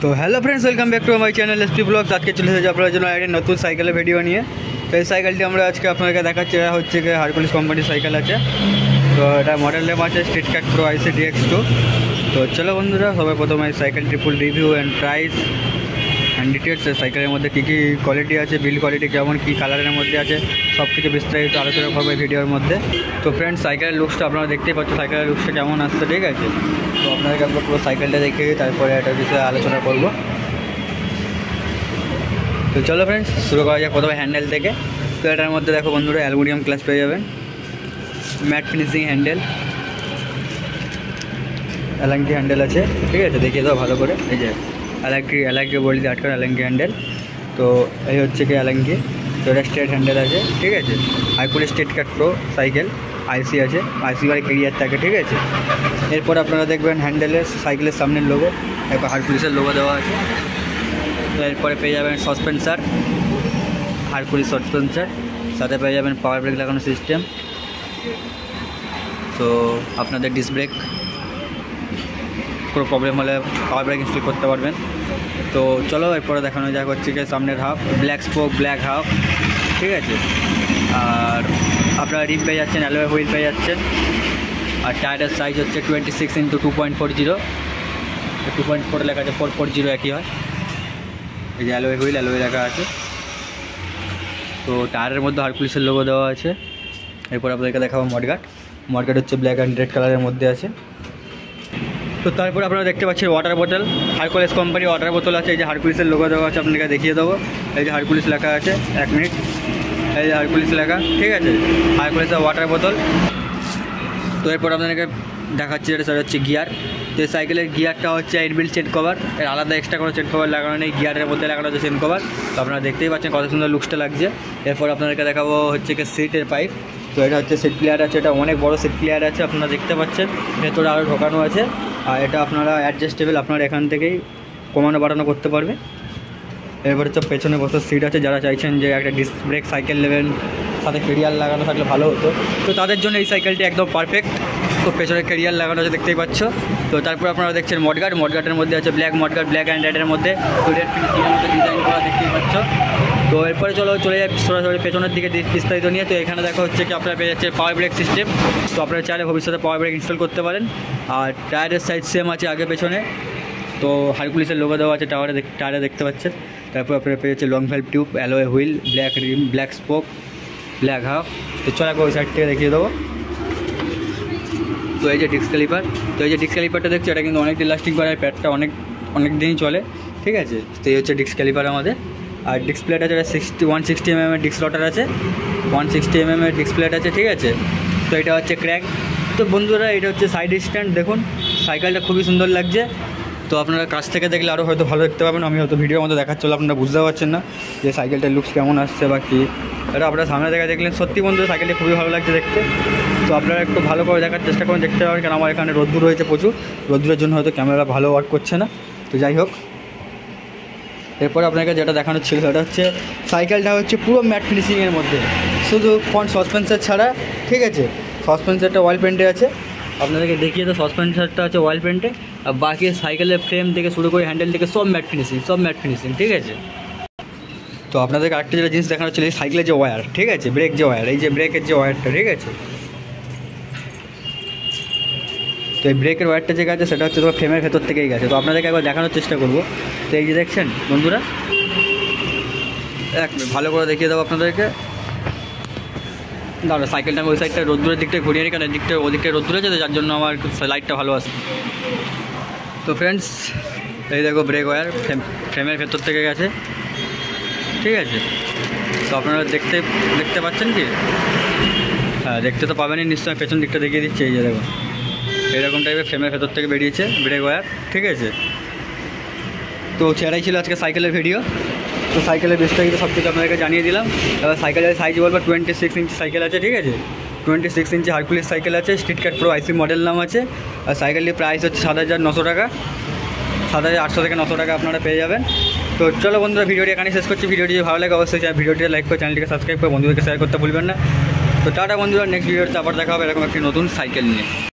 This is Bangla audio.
तो hello friends, welcome back to my channel SP blogs. आज के चले एসেছি আপনাদের জন্য একটা নতুন সাইকেলের ভিডিও নিয়ে। তো এই সাইকেলটি আমরা আজকে আপনাদেরকে দেখাচ্ছি। এটা হচ্ছে কি হারকুলিস কোম্পানির সাইকেল আছে। তো এটা মডেল নেম আছে street cut pro IC DX2। তো চলো বন্ধুরা, সবাই প্রথমে এই সাইকেলটি full review and price and details, সাইকেলের মধ্যে কী কী কোয়ালিটি আছে, বিল্ড কোয়ালিটি কেমন, কী কালারের মধ্যে আছে, সব কিছু বিস্তারিত আলোচনা করবো এই ভিডিওর মধ্যে। তো ফ্রেন্ডস, সাইকেলের লুকসটা আপনারা দেখতেই পাচ্ছেন, সাইকেলের লুকসটা কেমন আসছে, ঠিক আছে। তো আপনাদেরকে একবার পুরো সাইকেলটা দেখে তারপরে এটার বিষয়ে আলোচনা করব। তো চলো ফ্রেন্ডস, শুরু করা যাক প্রথমে হ্যান্ডেল থেকে। তো এটার মধ্যে দেখো বন্ধুরা, অ্যালুমিনিয়াম ক্লাচ পেয়ে যাবেন, ম্যাট ফিনিশিং হ্যান্ডেল, অ্যালাঙ্কি হ্যান্ডেল আছে, ঠিক আছে। দেখিয়ে দাও ভালো করে। এই যে অ্যালাঙ্কি বলতে আটকানো অ্যালাঙ্কি হ্যান্ডেল। তো এই হচ্ছে কি অ্যালাঙ্কি। তো এটা স্ট্রেট হ্যান্ডেল আছে, ঠিক আছে। Hercules street cut pro cycle, আইসি আছে, আইসি বাই কেরিয়ার থাকে, ঠিক আছে। এরপর আপনারা দেখবেন হ্যান্ডেলের সাইকেলের সামনের লোগো, এরপর হারকুলিসের লোগো দেওয়া আছে। তো এরপরে পেয়ে যাবেন সাসপেন্সার, হারকুলিস সাসপেন্সার, সাথে পেয়ে যাবেন পাওয়ার ব্রেক লাগানো সিস্টেম। তো আপনাদের ডিস্ক ব্রেক কোনো প্রবলেম হলে পাওয়ার ব্রেক ইনস্টল করতে পারবেন। তো চলো এরপরে দেখানো যাক হচ্ছে কি সামনের half, black spoke, black half, ঠিক আছে। আর আপনারা রিম পেয়ে যাচ্ছেন, অ্যালয় হুইল পেয়ে যাচ্ছেন। আর টায়ারের সাইজ হচ্ছে 26x2.40, 2.4 লেখা আছে, 440 একই হয়। এই যে অ্যালয় হুইল লেখা আছে। তো টায়ারের মধ্যে হারকুলিসের লোগো দেওয়া আছে। এরপর আপনাদেরকে দেখাবো মডগার্ড হচ্ছে ব্ল্যাক অ্যান্ড রেড কালারের মধ্যে আছে। তো তারপর আপনারা দেখতে পাচ্ছেন ওয়াটার বোতল, হারকুলিস কোম্পানি ওয়াটার বোতল আছে। এই যে হারকুলিসের লোগো দেওয়া আছে, আপনাদেরকে দেখিয়ে দেবো। এই যে হারকুলিস লেখা আছে, 1 মিনিট, এই যে হারকুলিস লেখা, ঠিক আছে, হারকুলিসের ওয়াটার বোতল। তো এরপর আপনাদেরকে দেখাচ্ছি যেটা সেটা হচ্ছে গিয়ার। তো এই সাইকেলের গিয়ারটা হচ্ছে ইনবিল্ট চেন কভার, এর আলাদা এক্সট্রা কোনো চেন কভার লাগানো নেই, গিয়ারের মধ্যে লাগানো হচ্ছে চেন কভার। তো আপনারা দেখতেই পাচ্ছেন কত সুন্দর লুকসটা লাগছে। এরপর আপনাদেরকে দেখাবো হচ্ছে কি সিটের পাইপ। তো এটা হচ্ছে সিট প্লেয়ার আছে, এটা অনেক বড় সিট প্লেয়ার আছে, আপনারা দেখতে পাচ্ছেন। ভেতরে আরও ঢোকানো আছে। আর এটা আপনারা অ্যাডজাস্টেবল, আপনারা এখান থেকেই কমানো বাড়ানো করতে পারবে। এরপর হচ্ছে পেছনে বসার সিট আছে, যারা চাইছেন যে একটা ডিস্ক ব্রেক সাইকেল নেবেন, সাথে কেরিয়ার লাগানো থাকলে ভালো হতো, তো তাদের জন্য এই সাইকেলটি একদম পারফেক্ট। তো পেছনে কেরিয়ার লাগানো আছে, দেখতেই পাচ্ছ। তো তারপর আপনারা দেখছেন মডগার্ডের মধ্যে আছে ব্ল্যাক মডগার্ড, ব্ল্যাক অ্যান্ড রেডের মধ্যে, তো রেড ফিনিশিংয়ের মধ্যে ডিজাইন করা, দেখতেই পাচ্ছ। তো এরপরে চলে যায় সরাসরি পেছনের দিকে বিস্তারিত নিয়ে। তো এখানে দেখা হচ্ছে কি আপনারা পেয়ে যাচ্ছে পাওয়ার ব্রেক সিস্টেম। তো আপনারা চাইলে ভবিষ্যতে পাওয়ার ব্রেক ইনস্টল করতে পারেন। আর টায়ারের সাইজ সেম আছে আগে পেছনে। তো হারকুলিসের লোগো দেওয়া আছে টায়ারে দেখতে পাচ্ছেন। তারপর আপনারা পেয়ে যাচ্ছে long valve tube, alloy wheel, black rim, black spoke, black half. তো চলো একবার ওই সাইড থেকে দেখিয়ে দেবো। তো এই যে ডিস্ক ক্যালিপার, তো এই যে ডিস্ক ক্যালিপারটা দেখছি, এটা কিন্তু অনেক দিন লাস্টিং করে, প্যাডটা অনেক দিনই চলে, ঠিক আছে। তো এই হচ্ছে ডিস্ক ক্যালিপার আমাদের। আর ডিস্ক প্লেট আছে, 160 mm এর ডিস্ক রটার আছে, 160 mm এর ডিস্ক প্লেট আছে, ঠিক আছে। তো এটা হচ্ছে ক্র্যাঙ্ক। তো বন্ধুরা, এটা হচ্ছে সাইড স্ট্যান্ড। দেখুন সাইকেলটা খুবই সুন্দর লাগছে। তো আপনারা কাছ থেকে দেখলে আরও হয়তো ভালো দেখতে পাবেন। আমি হয়তো ভিডিওর মধ্যে দেখাচ্ছিল, আপনারা বুঝতে পারছেন না যে সাইকেলটার লুকস কেমন আসছে বা কী। এটা আপনারা সামনে থেকে দেখলেন, সত্যি বন্ধুরা সাইকেলটা খুবই ভালো লাগছে দেখতে। তো আপনারা একটু ভালো করে দেখার চেষ্টা করুন, দেখতে পাবেন। কারণ আমার এখানে রোদ্দুর রয়েছে প্রচুর, রোদ্দুরের জন্য হয়তো ক্যামেরা ভালো ওয়ার্ক করছে না। তো যাই হোক, এরপরে আপনাকে যেটা দেখানো ছিল সেটা হচ্ছে সাইকেলটা হচ্ছে পুরো ম্যাট ফিনিশিংয়ের মধ্যে, শুধু ফ্রন্ট সাসপেন্সার ছাড়া, ঠিক আছে। সাসপেন্সারটা অয়েল পেন্টে আছে, আপনাদেরকে দেখিয়ে তো সাসপেন্সারটা আছে অয়েল পেন্টে। আর বাকি সাইকেলের ফ্রেম থেকে শুরু করে হ্যান্ডেল থেকে সব ম্যাট ফিনিশিং, ঠিক আছে। তো আপনাদেরকে আরেকটা যেটা জিনিস দেখানো ছিল, সাইকেলের যে ওয়্যার, ঠিক আছে, ব্রেক যে ওয়্যার, এই যে ব্রেকের যে ওয়্যারটা, ঠিক আছে। তো এই ব্রেকের ওয়্যারটা যে গেছে সেটা হচ্ছে তোমার ফ্রেমের ভেতর থেকেই গেছে। তো আপনাদেরকে একবার দেখানোর চেষ্টা করবো। তো এই যে দেখছেন বন্ধুরা, ভালো করে দেখিয়ে দেবো আপনাদেরকে। দাঁড়া, সাইকেলটা ওই সাইডটা রোদ্দুরের দিকটা ঘুরিয়ে নিই, কারণ ওদিকটা রোদ্দুর আছে, যার জন্য আমার লাইটটা ভালো আসে। তো ফ্রেন্ডস, এই দেখো ব্রেক ওয়্যার ফ্রেমের ভেতর থেকে গেছে, ঠিক আছে। তো আপনারা দেখতে পাচ্ছেন কি? হ্যাঁ, দেখতে তো পাবেনই নিশ্চয়ই। পেছন দিকটা দেখিয়ে দিচ্ছি, এই যে দেখো এরকম টাইপের ফ্রেমের ভেতর থেকে বেরিয়েছে ব্রেক ওয়্যার, ঠিক আছে। তো সেটাই ছিল আজকে সাইকেলের ভিডিও। তো সাইকেলের বিস্তারিত সব কিছু আপনাদেরকে জানিয়ে দিলাম। এবার সাইকেলের সাইজ বলবো 26 ইঞ্চি সাইকেল আছে, ঠিক আছে। 26 ইঞ্চি হারকুলিস সাইকেল আছে, স্ট্রিট কাট প্রো আইসি মডেল নাম আছে। আর সাইকেলটির প্রাইস হচ্ছে 7,900 টাকা, 7,800 থেকে 900 টাকা আপনারা পেয়ে যাবেন। তো চলো বন্ধুরা, ভিডিওটি এখানে শেষ করছি। ভিডিওটি যদি ভালো লাগে অবশ্যই ভিডিওটি লাইক করে চ্যানেলটিকে সাবস্ক্রাইব করে বন্ধুদেরকে শেয়ার করতে ভুলবেন না। তো টাটা বন্ধুরা, নেক্সট ভিডিওতে আবার দেখা হবে এরকম একটি নতুন সাইকেল নিয়ে।